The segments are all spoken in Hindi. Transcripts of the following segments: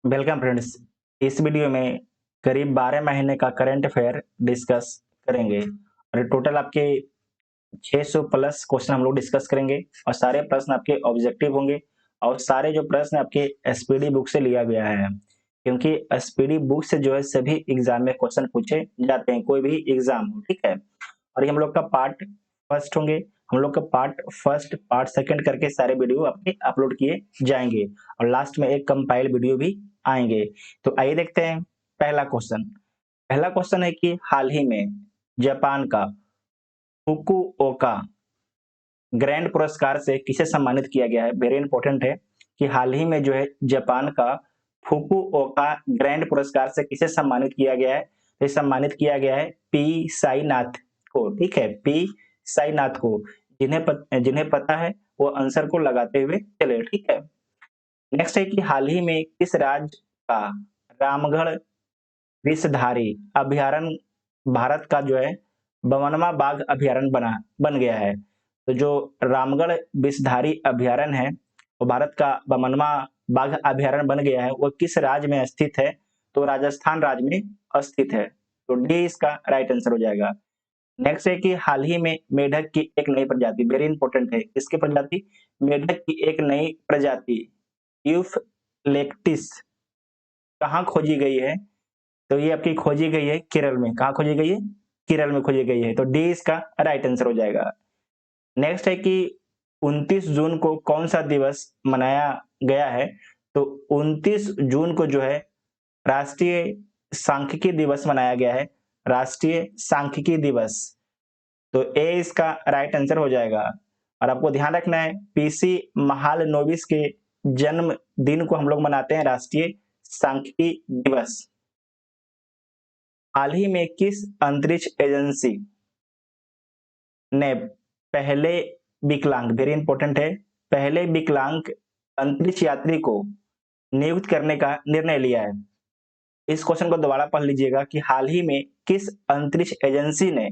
Welcome friends. इस वीडियो में करीब 12 महीने का करंट अफेयर डिस्कस करेंगे और टोटल आपके 600 प्लस क्वेश्चन हम लोग डिस्कस करेंगे और सारे प्रश्न आपके ऑब्जेक्टिव होंगे और सारे जो प्रश्न आपके एसपीडी बुक से लिया गया है, क्योंकि एसपीडी बुक से जो है सभी एग्जाम में क्वेश्चन पूछे जाते हैं, कोई भी एग्जाम हो, ठीक है। और ये हम लोग का पार्ट फर्स्ट होंगे। हम लोग का पार्ट फर्स्ट पार्ट सेकंड करके सारे वीडियो आपके अपलोड किए जाएंगे और लास्ट में एक कंपाइल वीडियो भी आएंगे। तो आइए देखते हैं पहला क्वेश्चन। पहला क्वेश्चन है कि हाल ही में जापान का फुकुओका ग्रैंड पुरस्कार से किसे सम्मानित किया गया है। वेरी इंपॉर्टेंट है कि हाल ही में जो है जापान का फुकुओका ग्रैंड पुरस्कार से किसे सम्मानित किया गया है। तो सम्मानित किया गया है पी साईनाथ को, ठीक है, पी साईनाथ को। जिन्हें पता है वो आंसर को लगाते हुए चले, ठीक है। नेक्स्ट है कि हाल ही में किस राज्य का रामगढ़ विषधारी अभयारण्य भारत का जो है 52वां बाघ अभयारण्य बन गया है। तो जो रामगढ़ विषधारी अभयारण्य है वो भारत का 52वां बाघ अभयारण्य बन गया है। वो किस राज्य में स्थित है? तो राजस्थान राज्य में स्थित है। तो डी इसका राइट आंसर हो जाएगा। नेक्स्ट है कि हाल ही में मेढक की एक नई प्रजाति, वेरी इंपॉर्टेंट है, किसकी प्रजाति? मेढक की एक नई प्रजाति यूफलेक्टिस कहाँ खोजी गई है? तो ये आपकी खोजी गई है केरल में। कहाँ खोजी गई है? केरल में खोजी गई है। तो डी इसका राइट आंसर हो जाएगा। नेक्स्ट है कि 29 जून को कौन सा दिवस मनाया गया है? तो 29 जून को जो है राष्ट्रीय सांख्यिकी दिवस मनाया गया है। राष्ट्रीय सांख्यिकी दिवस। तो ए इसका राइट आंसर हो जाएगा। और आपको ध्यान रखना है पीसी महालनोबिस के जन्म दिन को हम लोग मनाते हैं राष्ट्रीय सांख्यिकी दिवस। हाल ही में किस अंतरिक्ष एजेंसी ने पहले विकलांग, वेरी इंपॉर्टेंट है, पहले विकलांग अंतरिक्ष यात्री को नियुक्त करने का निर्णय लिया है? इस क्वेश्चन को दोबारा पढ़ लीजिएगा कि हाल ही में किस अंतरिक्ष एजेंसी ने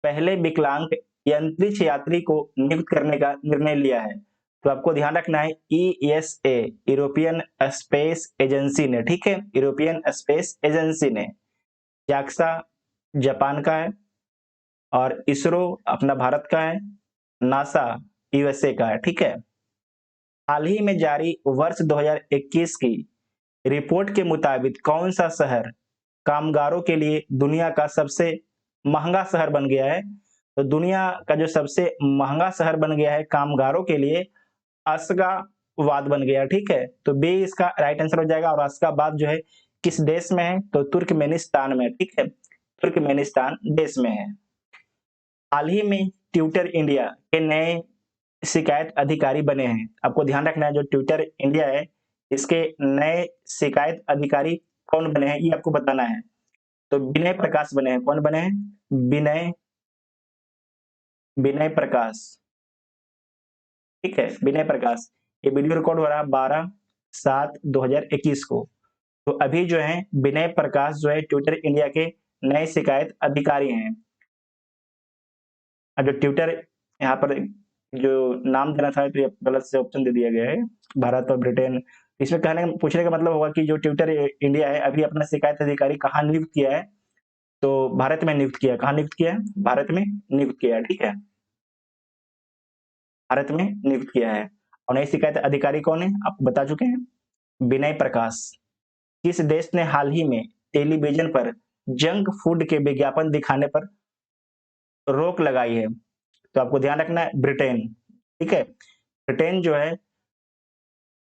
पहले विकलांग अंतरिक्ष यात्री को नियुक्त करने का निर्णय लिया है? तो आपको ध्यान रखना है ईएसए, यूरोपियन स्पेस एजेंसी ने, ठीक है, यूरोपियन स्पेस एजेंसी ने। जाक्सा जापान का है और इसरो अपना भारत का है, नासा यूएसए का है, ठीक है। हाल ही में जारी वर्ष 2021 की रिपोर्ट के मुताबिक कौन सा शहर कामगारों के लिए दुनिया का सबसे महंगा शहर बन गया है? तो दुनिया का जो सबसे महंगा शहर बन गया है कामगारों के लिए, अशगाबाद बन गया, ठीक है। तो बी इसका राइट आंसर हो जाएगा। और अशगाबाद जो है किस देश में है? तो तुर्कमेनिस्तान में, ठीक है, तुर्कमेनिस्तान देश में है। हाल ही में ट्विटर इंडिया के नए शिकायत अधिकारी बने हैं। आपको ध्यान रखना है जो ट्विटर इंडिया है इसके नए शिकायत अधिकारी कौन बने हैं ये आपको बताना है। तो विनय प्रकाश बने हैं। कौन बने हैं? विनय विनय प्रकाश, ठीक है, विनय प्रकाश। ये वीडियो रिकॉर्ड हो रहा है 12/7/2021 को। तो अभी जो है विनय प्रकाश जो है ट्विटर इंडिया के नए शिकायत अधिकारी हैं। जो ट्विटर यहाँ पर जो नाम देना था तो गलत से ऑप्शन दे दिया गया है, भारत और ब्रिटेन। इसमें पूछने का मतलब होगा कि जो ट्विटर इंडिया है अभी अपना शिकायत अधिकारी कहाँ नियुक्त किया है? तो भारत में नियुक्त किया है। कहाँ नियुक्त किया है? भारत में नियुक्त किया है, ठीक है, भारत में नियुक्त किया है। और नए शिकायत अधिकारी कौन है आपको बता चुके हैं, विनय प्रकाश। किस देश ने हाल ही में टेलीविजन पर जंक फूड के विज्ञापन दिखाने पर रोक लगाई है? तो आपको ध्यान रखना है ब्रिटेन, ठीक है, ब्रिटेन जो है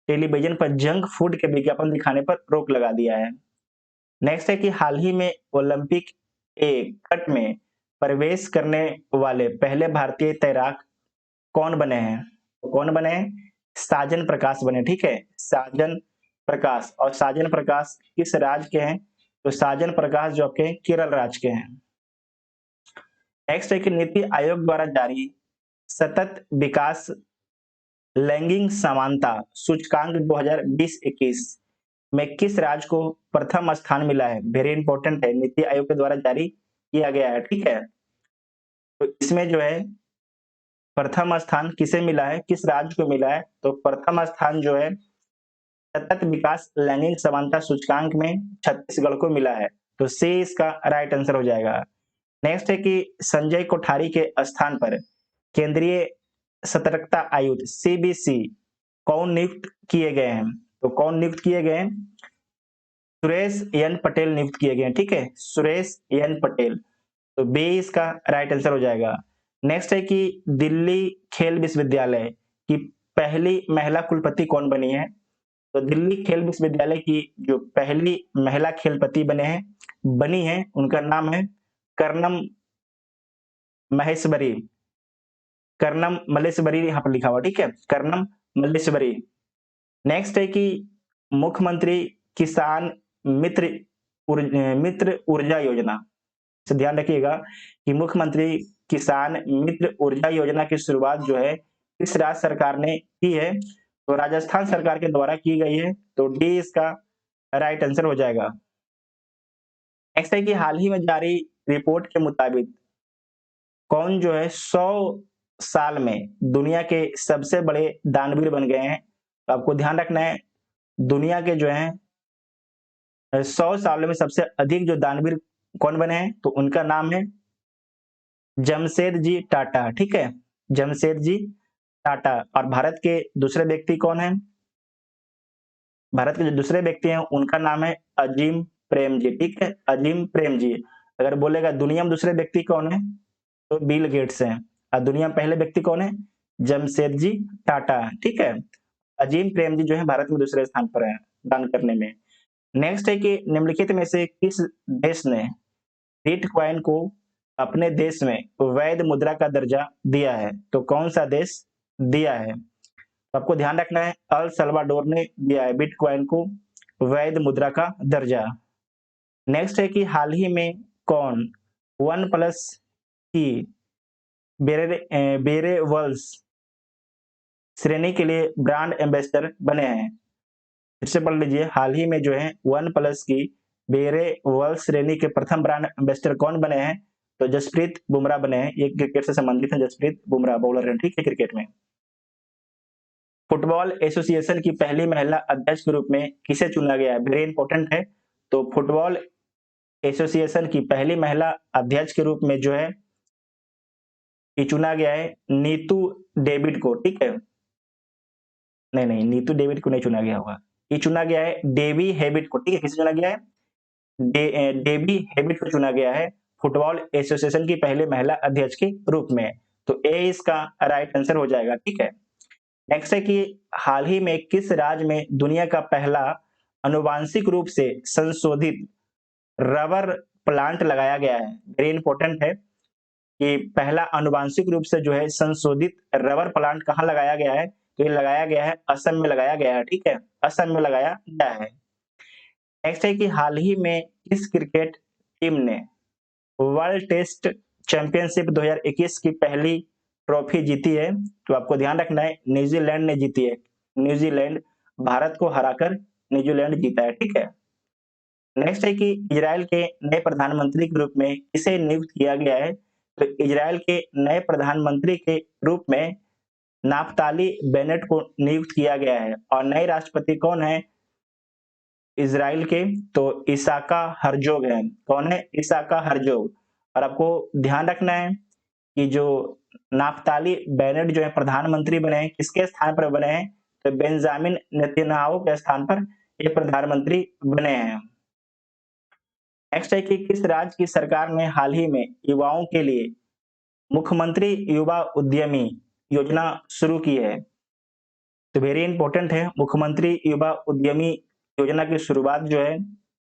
टेलीविजन पर जंक फूड के विज्ञापन दिखाने पर रोक लगा दिया है। नेक्स्ट है कि हाल ही में ओलंपिक कट में प्रवेश करने वाले पहले भारतीय तैराक कौन बने हैं? तो कौन बने हैं? साजन प्रकाश बने, ठीक है, साजन प्रकाश। और साजन प्रकाश किस राज्य के हैं? तो साजन प्रकाश जो आपके केरल राज्य के हैं। नेक्स्ट है कि नीति आयोग द्वारा जारी सतत विकास लैंगिक समानता सूचकांक 2020-21 में किस राज्य को प्रथम स्थान मिला है? वेरी इंपॉर्टेंट है, नीति आयोग के द्वारा जारी किया गया है, ठीक है। तो इसमें जो है प्रथम स्थान किसे मिला है, किस राज्य को मिला है? तो प्रथम स्थान जो है सतत विकास लैंगिक समानता सूचकांक में छत्तीसगढ़ को मिला है। तो सी इसका राइट आंसर हो जाएगा। नेक्स्ट है कि संजय कोठारी के स्थान पर केंद्रीय सतर्कता आयुक्त सीबीसी कौन नियुक्त किए गए हैं? तो कौन नियुक्त किए गए हैं? सुरेश एन पटेल नियुक्त किए गए हैं। ठीक है, सुरेश एन पटेल। तो बी इसका राइट आंसर हो जाएगा। नेक्स्ट है कि दिल्ली खेल विश्वविद्यालय की पहली महिला कुलपति कौन बनी है? तो दिल्ली खेल विश्वविद्यालय की जो पहली महिला खेलपति बनी है, उनका नाम है कर्णम महेश्वरी। कर्णम मल्लेश्वरी यहाँ पर लिखा हुआ, ठीक है, कर्णम मल्लेश्वरी। नेक्स्ट है कि मुख्यमंत्री किसान मित्र मित्र ऊर्जा योजना से ध्यान रखिएगा कि मुख्यमंत्री किसान मित्र ऊर्जा योजना की शुरुआत जो है किस राज्य सरकार ने की है? तो राजस्थान सरकार के द्वारा की गई है। तो डी इसका राइट आंसर हो जाएगा। नेक्स्ट है कि हाल ही में जारी रिपोर्ट के मुताबिक कौन जो है 100 साल में दुनिया के सबसे बड़े दानवीर बन गए हैं? तो आपको ध्यान रखना है, दुनिया के जो है 100 सालों में सबसे अधिक जो दानवीर कौन बने हैं? तो उनका नाम है जमशेदजी टाटा। ठीक है, जमशेदजी टाटा। और भारत के दूसरे व्यक्ति कौन है? भारत के जो दूसरे व्यक्ति हैं उनका नाम है अजीम प्रेमजी। ठीक है, अजीम प्रेमजी। अगर बोलेगा दुनिया में दूसरे व्यक्ति कौन है, तो बिल गेट्स हैं। और दुनिया में पहले व्यक्ति कौन है? जमशेदजी टाटा। ठीक है, अजीम प्रेमजी जो है भारत में दूसरे स्थान पर है दान करने में। नेक्स्ट है कि निम्नलिखित में से किस देश ने बिटकॉइन को अपने देश में वैध मुद्रा का दर्जा दिया है? तो कौन सा देश दिया है? तो आपको ध्यान रखना है, अल सल्वाडोर ने दिया है बिटकॉइन को वैध मुद्रा का दर्जा। नेक्स्ट है कि हाल ही में कौन वन प्लस की बेरेवल्स श्रेणी के लिए ब्रांड एम्बेसडर बने हैं? फिर से पढ़ लीजिए, हाल ही में जो है वन प्लस की बेरेवल्स श्रेणी के प्रथम ब्रांड एम्बेसडर कौन बने हैं? तो जसप्रीत बुमराह बने हैं। ये क्रिकेट से संबंधित है, जसप्रीत बुमराह बॉलर है, ठीक है, क्रिकेट में। फुटबॉल एसोसिएशन की पहली महिला अध्यक्ष के रूप में किसे चुना गया है? वेरी इंपॉर्टेंट है। तो फुटबॉल एसोसिएशन की पहली महिला अध्यक्ष के रूप में जो है ये चुना गया है नीतू डेविड को। ठीक है, नहीं, नीतू डेविड को नहीं चुना गया होगा, ये चुना गया है डेवी हेबिट को। ठीक है, किसे चुना गया है? डेवी हेबिट को चुना गया है फुटबॉल एसोसिएशन की पहले महिला अध्यक्ष के रूप में। तो ए इसका राइट आंसर हो जाएगा। ठीक है, नेक्स्ट है कि हाल ही में किस राज्य में दुनिया का पहला अनुवांशिक रूप से संशोधित रबर प्लांट लगाया गया है? वेरी इंपॉर्टेंट है कि पहला अनुवांशिक रूप से जो है संशोधित रबर प्लांट कहाँ लगाया गया है? तो ये लगाया गया है असम में लगाया गया है। ठीक है, असम में लगाया गया है। नेक्स्ट है कि हाल ही में किस क्रिकेट टीम ने वर्ल्ड टेस्ट चैंपियनशिप 2021 की पहली ट्रॉफी जीती है? तो आपको ध्यान रखना है, न्यूजीलैंड ने जीती है। न्यूजीलैंड भारत को हराकर न्यूजीलैंड जीता है। ठीक है, नेक्स्ट है कि इजराइल के नए प्रधानमंत्री के रूप में किसे नियुक्त किया गया है? तो इजराइल के नए प्रधानमंत्री के रूप में नाफ्ताली बेनेट को नियुक्त किया गया है। और नए राष्ट्रपति कौन है इजराइल के? तो इसाका हर्जोग है। कौन है? इसाका हर्जोग। और आपको ध्यान रखना है कि जो नाफ्ताली बेनेट जो है प्रधानमंत्री बने हैं, किसके स्थान पर बने हैं? तो बेंजामिन नेतन्याहू के स्थान पर ये प्रधानमंत्री बने हैं। नेक्स्ट है कि किस राज्य की सरकार ने हाल ही में युवाओं के लिए मुख्यमंत्री युवा उद्यमी योजना शुरू की है? तो वेरी इंपॉर्टेंट है, मुख्यमंत्री युवा उद्यमी योजना की शुरुआत जो है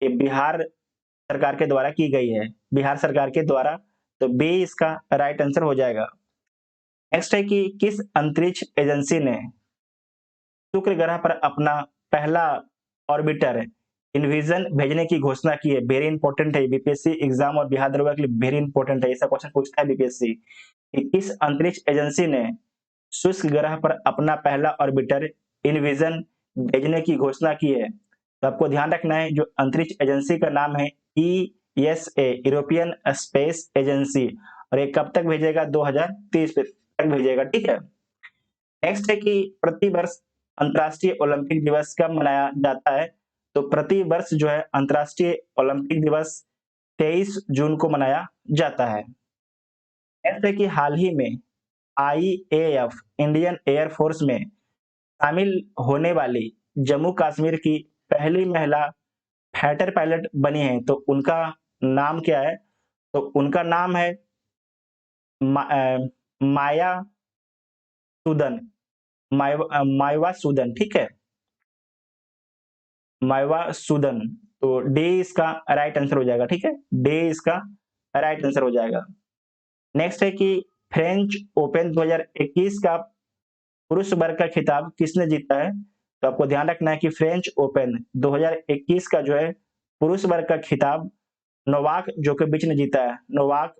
ये बिहार सरकार के द्वारा की गई है, बिहार सरकार के द्वारा। तो बी इसका राइट आंसर हो जाएगा। नेक्स्ट है कि किस अंतरिक्ष एजेंसी ने शुक्र ग्रह पर अपना पहला ऑर्बिटर इनविजन भेजने की घोषणा की है? वेरी इंपॉर्टेंट है, बीपीएससी एग्जाम और बिहार दरोगा के लिए वेरी इंपॉर्टेंट है, ऐसा क्वेश्चन पूछता है बीपीएससी कि किस अंतरिक्ष एजेंसी ने शुक्र ग्रह पर अपना पहला ऑर्बिटर इनविजन भेजने की घोषणा की है? तो आपको ध्यान रखना है, जो अंतरिक्ष एजेंसी का नाम है ईएसए, यूरोपियन स्पेस एजेंसी। और ये कब तक भेजेगा? 2030 तक भेजेगा। ठीक है, नेक्स्ट है कि प्रति वर्ष अंतर्राष्ट्रीय ओलंपिक दिवस कब मनाया जाता है? तो प्रति वर्ष जो है अंतर्राष्ट्रीय ओलंपिक दिवस 23 जून को मनाया जाता है। ऐसे कि हाल ही में आईएएफ इंडियन एयर फोर्स में शामिल होने वाली जम्मू कश्मीर की पहली महिला फाइटर पायलट बनी है, तो उनका नाम क्या है? तो उनका नाम है माया सुदन, मायवा सुदन, ठीक है, मायवा सुदन। तो डी इसका राइट आंसर हो जाएगा, ठीक है, डी इसका राइट आंसर हो जाएगा। नेक्स्ट है कि फ्रेंच ओपन 2021 का पुरुष वर्ग का खिताब किसने जीता है? तो आपको ध्यान रखना है कि फ्रेंच ओपन 2021 का जो है पुरुष वर्ग का खिताब नोवाक जोकोविच ने जीता है। नोवाक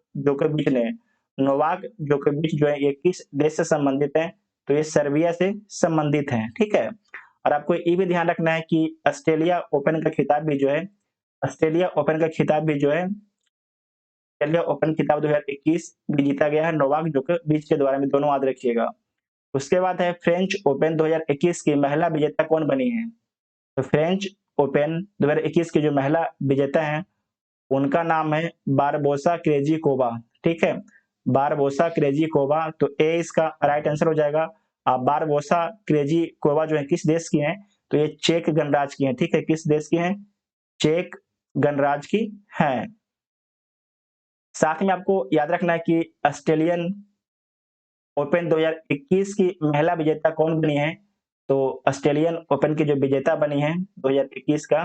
जोकोविच जो है ये किस देश से संबंधित है? तो ये सर्बिया से संबंधित हैं, ठीक है। और आपको ये भी ध्यान रखना है कि ऑस्ट्रेलिया ओपन का खिताब भी जो है ऑस्ट्रेलिया ओपन का खिताब भी जो है ऑस्ट्रेलिया ओपन खिताब 2021 भी जीता गया है नोवाक जोकोविच के द्वारा, में दोनों याद रखिएगा। उसके बाद है फ्रेंच ओपन 2021 की महिला विजेता कौन बनी है? तो फ्रेंच ओपन 2021 की जो महिला विजेता हैं उनका नाम है बारबोसा क्रेजिकोवा, ठीक है, बारबोसा क्रेजिकोवा। तो ए इसका राइट आंसर हो जाएगा। बारबोसा क्रेजिकोवा जो है किस देश की हैं? तो ये चेक गणराज्य की हैं, ठीक है, किस देश की हैं? चेक गणराज्य की हैं। साथ में आपको याद रखना है कि ऑस्ट्रेलियन ओपन 2021 की महिला विजेता कौन बनी है? तो ऑस्ट्रेलियन ओपन की जो विजेता बनी है 2021 का,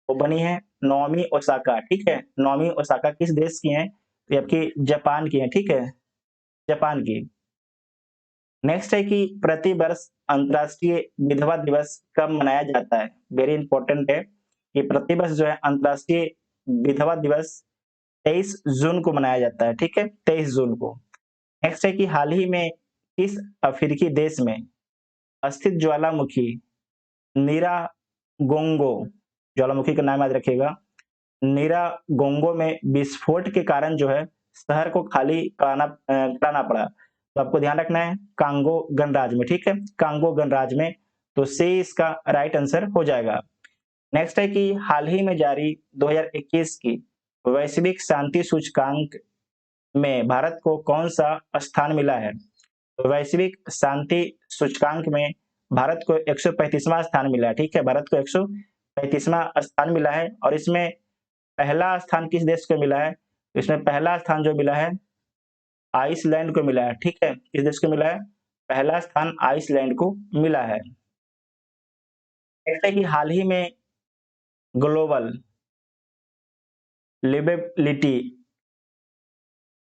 वो बनी है नाओमी ओसाका, ठीक है, नाओमी ओसाका किस देश की हैं? तो ये आपकी जापान की हैं, ठीक है, जापान की। नेक्स्ट है कि प्रति वर्ष अंतर्राष्ट्रीय विधवा दिवस कब मनाया जाता है? वेरी इंपॉर्टेंट है कि प्रति वर्ष जो है अंतर्राष्ट्रीय विधवा दिवस 23 जून को मनाया जाता है, ठीक है, 23 जून को। नेक्स्ट है कि हाल ही में किस अफ्रीकी देश में स्थित ज्वालामुखी नीरागोंगो, ज्वालामुखी का नाम याद रखिएगा, नीरागोंगो में विस्फोट के कारण जो है शहर को खाली कराना पड़ा? तो आपको ध्यान रखना है कांगो गणराज्य में, ठीक है, कांगो गणराज्य में। तो सी इसका राइट आंसर हो जाएगा। नेक्स्ट है कि हाल ही में जारी 2021 की वैश्विक शांति सूचकांक में भारत को कौन सा स्थान मिला है? तो वैश्विक शांति सूचकांक में भारत को 135वां स्थान मिला है, ठीक है, भारत को 135वां स्थान मिला है। और इसमें पहला स्थान किस देश को मिला है? इसमें पहला स्थान जो मिला है आइसलैंड को मिला है, ठीक है, किस देश को मिला है? पहला स्थान आइसलैंड को मिला है। ऐसे कि हाल ही में ग्लोबल लिवेबिलिटी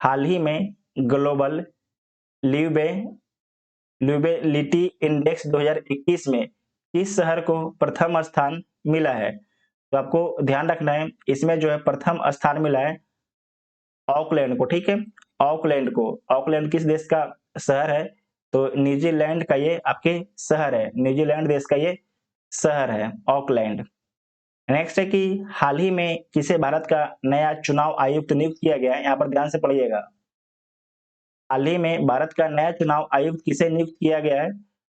हाल ही में ग्लोबल लिवे लिवेबिलिटी इंडेक्स 2021 में किस शहर को प्रथम स्थान मिला है? तो आपको ध्यान रखना है इसमें जो है प्रथम स्थान मिला है ऑकलैंड को, ठीक है, ऑकलैंड को। ऑकलैंड किस देश का शहर है? तो न्यूजीलैंड का ये आपके शहर है, न्यूजीलैंड देश का ये शहर है ऑकलैंड। नेक्स्ट है कि हाल ही में किसे भारत का नया चुनाव आयुक्त नियुक्त किया गया है? यहाँ पर ध्यान से पढ़िएगा। हाल ही में भारत का नया चुनाव आयुक्त किसे नियुक्त किया गया है?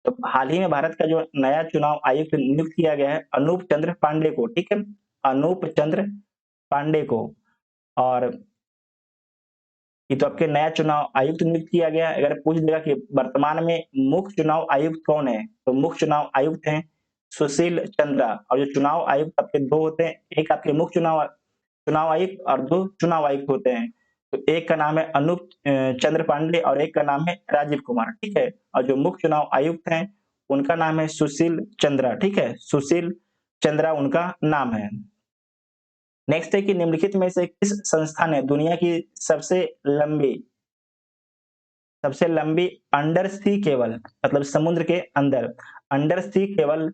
तो हाल ही में भारत का जो नया चुनाव आयुक्त नियुक्त किया गया है अनूप चंद्र पांडे को, ठीक है, अनूप चंद्र पांडे को। और ये तो आपके नया चुनाव आयुक्त नियुक्त किया गया है। अगर पूछ देगा कि वर्तमान में मुख्य चुनाव आयुक्त कौन है? तो मुख्य चुनाव आयुक्त हैं सुशील चंद्रा। और जो चुनाव आयुक्त आपके दो होते हैं, एक आपके मुख्य चुनाव आयुक्त और दो चुनाव आयुक्त होते हैं। तो एक का नाम है अनूप चंद्र पांडे और एक का नाम है राजीव कुमार, ठीक है। और जो मुख्य चुनाव आयुक्त हैं उनका नाम है सुशील चंद्रा, ठीक है, सुशील चंद्रा उनका नाम है। नेक्स्ट है कि निम्नलिखित में से किस संस्था ने दुनिया की सबसे लंबी अंडर सी केबल, मतलब समुद्र के अंदर अंडर सी केबल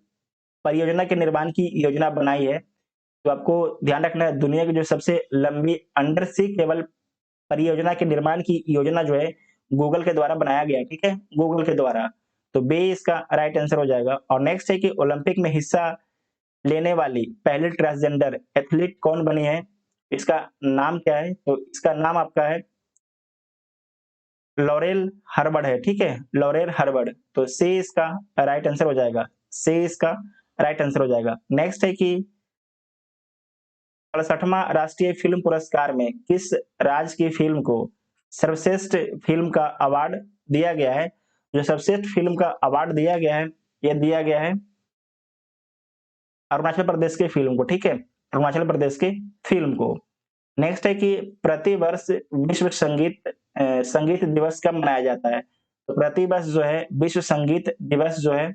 परियोजना के निर्माण की योजना बनाई है? तो आपको ध्यान रखना है दुनिया की जो सबसे लंबी अंडर सी केबल परियोजना के निर्माण की योजना जो है गूगल के द्वारा बनाया गया, ठीक है, गूगल के द्वारा। तो बी इसका राइट आंसर हो जाएगा। और नेक्स्ट है कि ओलंपिक में हिस्सा लेने वाली पहली ट्रांसजेंडर एथलीट कौन बनी है? इसका नाम क्या है? तो इसका नाम आपका है लॉरेल हर्बर्ड है, ठीक है, लॉरेल हर्बर्ड। तो सी इसका राइट आंसर हो जाएगा, सी इसका राइट आंसर हो जाएगा। नेक्स्ट है कि 68वां राष्ट्रीय फिल्म पुरस्कार में किस राज्य की फिल्म को सर्वश्रेष्ठ फिल्म का अवार्ड दिया गया है? जो सर्वश्रेष्ठ फिल्म का अवार्ड दिया गया है, यह दिया गया है अरुणाचल प्रदेश के फिल्म को, ठीक है, अरुणाचल प्रदेश के फिल्म को। नेक्स्ट है कि प्रतिवर्ष विश्व संगीत दिवस कब मनाया जाता है? तो प्रतिवर्ष जो है विश्व संगीत दिवस जो है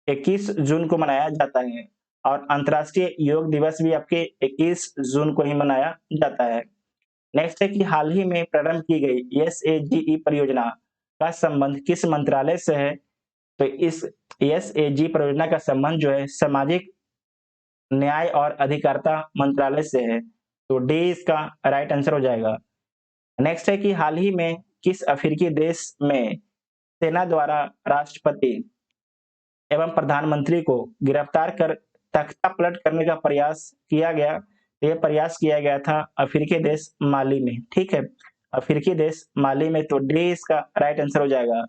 21 जून को मनाया जाता है, और अंतर्राष्ट्रीय योग दिवस भी आपके 21 जून को ही मनाया जाता है। नेक्स्ट है कि हाल ही में प्रारंभ की गई एसएजीई परियोजना का संबंध किस मंत्रालय से है? तो इस एसएजी परियोजना का संबंध जो है सामाजिक न्याय और अधिकारिता मंत्रालय से है। तो डी इसका राइट आंसर हो जाएगा। नेक्स्ट है कि हाल ही में किस अफ्रीकी देश में सेना द्वारा राष्ट्रपति एवं प्रधानमंत्री को गिरफ्तार कर तख्ता पलट करने का प्रयास किया गया? यह प्रयास किया गया था अफ्रीकी देश माली में, ठीक है, अफ्रीकी देश माली में। तो डी इसका राइट आंसर हो जाएगा।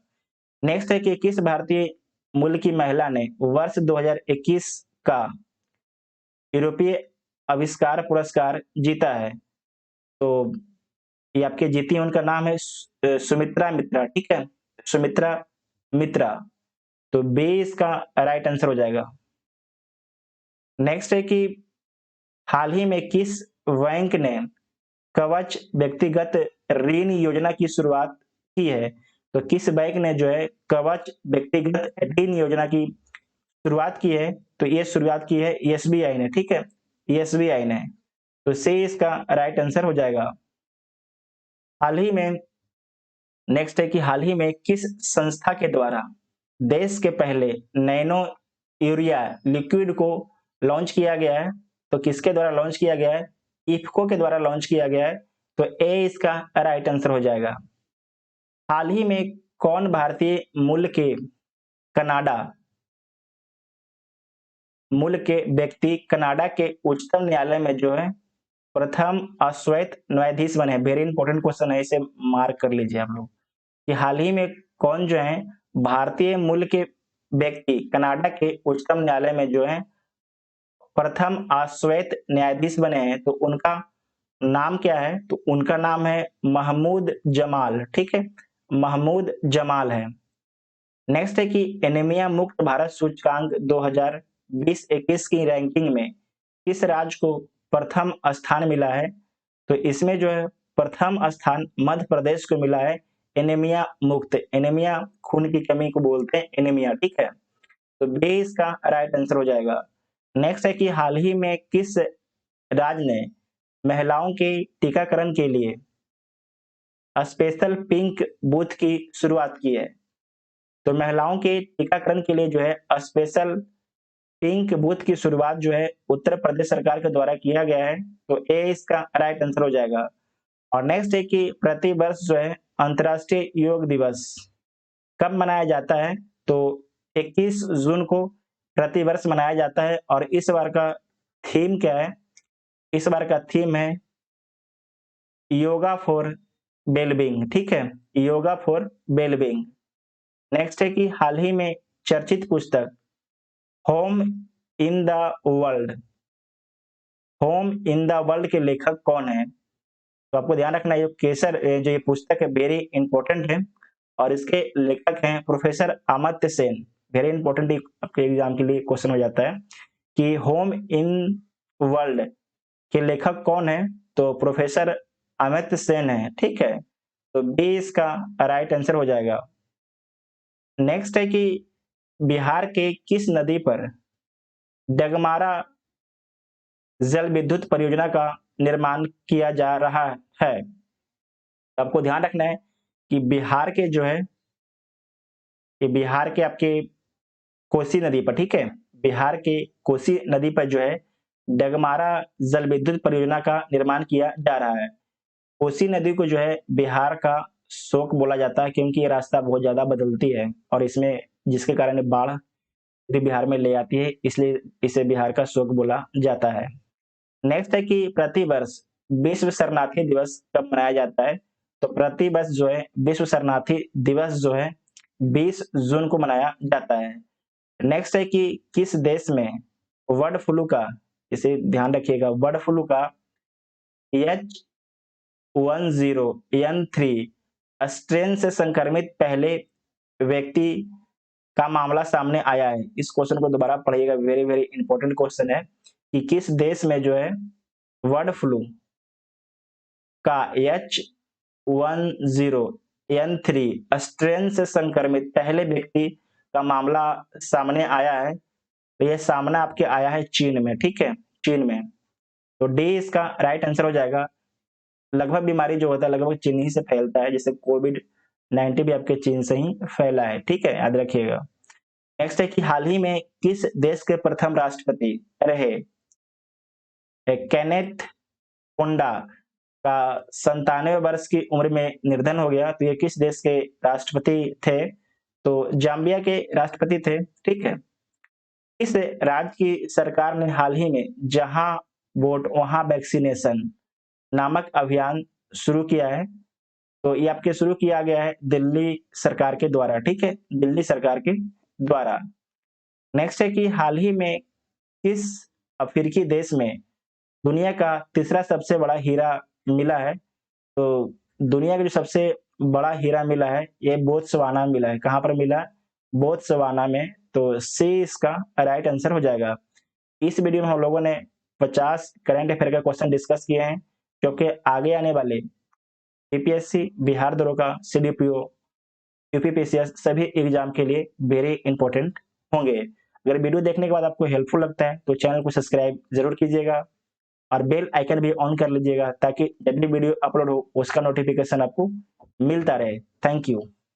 नेक्स्ट है कि किस भारतीय मूल की महिला ने वर्ष 2021 का यूरोपीय आविष्कार पुरस्कार जीता है? तो ये आपके जीती हैं, उनका नाम है सुमित्रा मित्रा, ठीक है, सुमित्रा मित्रा। तो बी इसका राइट आंसर हो जाएगा। नेक्स्ट है कि हाल ही में किस बैंक ने कवच व्यक्तिगत ऋण योजना की शुरुआत की है? तो किस बैंक ने जो है कवच व्यक्तिगत ऋण योजना की शुरुआत की है? तो ये शुरुआत की है एसबीआई ने, ठीक है, एसबीआई ने। तो सी इसका राइट आंसर हो जाएगा। हाल ही में नेक्स्ट है कि हाल ही में किस संस्था के द्वारा देश के पहले नैनो यूरिया लिक्विड को लॉन्च किया गया है? तो किसके द्वारा लॉन्च किया गया है? इफको के द्वारा लॉन्च किया गया है। तो ए इसका राइट आंसर हो जाएगा। हाल ही में कौन भारतीय मूल के कनाडा मूल के व्यक्ति कनाडा के उच्चतम न्यायालय में जो है प्रथम अश्वेत न्यायाधीश बने? वेरी इंपॉर्टेंट क्वेश्चन है, इसे मार्क कर लीजिए आप लोग कि हाल ही में कौन जो है भारतीय मूल के व्यक्ति कनाडा के उच्चतम न्यायालय में जो है प्रथम अश्वेत न्यायाधीश बने हैं। तो उनका नाम क्या है? तो उनका नाम है महमूद जमाल, ठीक है, महमूद जमाल है। नेक्स्ट है कि एनीमिया मुक्त भारत सूचकांक 2020-21 की रैंकिंग में किस राज्य को प्रथम स्थान मिला है? तो इसमें जो है प्रथम स्थान मध्य प्रदेश को मिला है एनीमिया मुक्त। एनीमिया खून की कमी को बोलते हैं एनीमिया, ठीक है। तो बी इसका राइट आंसर हो जाएगा। नेक्स्ट है कि हाल ही में किस राज्य ने महिलाओं के टीकाकरण के लिए स्पेशल पिंक बूथ की शुरुआत की है? तो महिलाओं के टीकाकरण के लिए जो है स्पेशल पिंक बूथ की शुरुआत जो है उत्तर प्रदेश सरकार के द्वारा किया गया है। तो ए इसका राइट आंसर हो जाएगा। और नेक्स्ट है कि प्रति वर्ष जो है अंतर्राष्ट्रीय योग दिवस कब मनाया जाता है? तो 21 जून को प्रति वर्ष मनाया जाता है। और इस बार का थीम क्या है? इस बार का थीम है योगा फॉर वेलबींग, ठीक है, योगा फॉर वेलबींग। नेक्स्ट है कि हाल ही में चर्चित पुस्तक home in the world home in the world के लेखक कौन है? तो आपको ध्यान रखना है जो ये पुस्तक है वेरी इंपॉर्टेंट है, और इसके लेखक हैं professor Amartya Sen. Very important आपके एग्जाम के लिए क्वेश्चन हो जाता है कि होम इन वर्ल्ड के लेखक कौन है? तो प्रोफेसर अमर्त्य सेन है, ठीक है। तो बी इसका राइट आंसर हो जाएगा। नेक्स्ट है कि बिहार के किस नदी पर डगमारा जल विद्युत परियोजना का निर्माण किया जा रहा है? आपको ध्यान रखना है कि बिहार के जो है ये बिहार के आपके कोसी नदी पर, ठीक है, बिहार के कोसी नदी पर जो है डगमारा जल विद्युत परियोजना का निर्माण किया जा रहा है। कोसी नदी को जो है बिहार का शोक बोला जाता है, क्योंकि ये रास्ता बहुत ज्यादा बदलती है और इसमें जिसके कारण बाढ़ बिहार में ले आती है, इसलिए इसे बिहार का शोक बोला जाता है। नेक्स्ट है कि प्रतिवर्ष विश्व शरणार्थी दिवस कब मनाया जाता है? तो प्रतिवर्ष जो है विश्व शरणार्थी दिवस जो है 20 जून को मनाया जाता है। नेक्स्ट है कि किस देश में बर्ड फ्लू का, इसे ध्यान रखिएगा, बर्ड फ्लू का H10N3 स्ट्रेन से संक्रमित पहले व्यक्ति का मामला सामने आया है। इस क्वेश्चन को दोबारा पढ़िएगा, वेरी वेरी इंपॉर्टेंट क्वेश्चन है कि किस देश में जो है बर्ड फ्लू का H10N3 स्ट्रेन से संक्रमित पहले व्यक्ति का मामला सामने आया है। तो यह सामना आपके आया है चीन में, ठीक है, चीन में। तो डी इसका राइट आंसर हो जाएगा। लगभग बीमारी जो होता है लगभग चीन ही से फैलता है, जैसे कोविड-19 भी आपके चीन से ही फैला है, ठीक है, याद रखिएगा। नेक्स्ट है कि हाल ही में किस देश के प्रथम राष्ट्रपति रहे केनेथ कोंडा का 97 वर्ष की उम्र में निधन हो गया। तो ये किस देश के राष्ट्रपति थे? तो जाम्बिया के राष्ट्रपति थे, ठीक है। इस राज्य की सरकार ने हाल ही में जहां वोट वहां वैक्सीनेशन नामक अभियान शुरू किया है। तो ये आपके शुरू किया गया है दिल्ली सरकार के द्वारा, ठीक है, दिल्ली सरकार के द्वारा। नेक्स्ट है कि हाल ही में किस अफ्रीकी देश में दुनिया का तीसरा सबसे बड़ा हीरा मिला है? तो दुनिया का जो सबसे बड़ा हीरा मिला है ये बोत्सवाना मिला है। कहाँ पर मिला? बोत्सवाना में। तो सी इसका राइट आंसर हो जाएगा। इस वीडियो में हम लोगों ने 50 करंट अफेयर का क्वेश्चन डिस्कस किए हैं, क्योंकि आगे आने वाले यूपीएससी, बिहार दरोगा, सीडीपीओ, यूपीपीसीएस सभी एग्जाम के लिए वेरी इंपॉर्टेंट होंगे। अगर वीडियो देखने के बाद आपको हेल्पफुल लगता है तो चैनल को सब्सक्राइब जरूर कीजिएगा और बेल आइकन भी ऑन कर लीजिएगा, ताकि जब भी वीडियो अपलोड हो उसका नोटिफिकेशन आपको मिलता रहे। Thank you.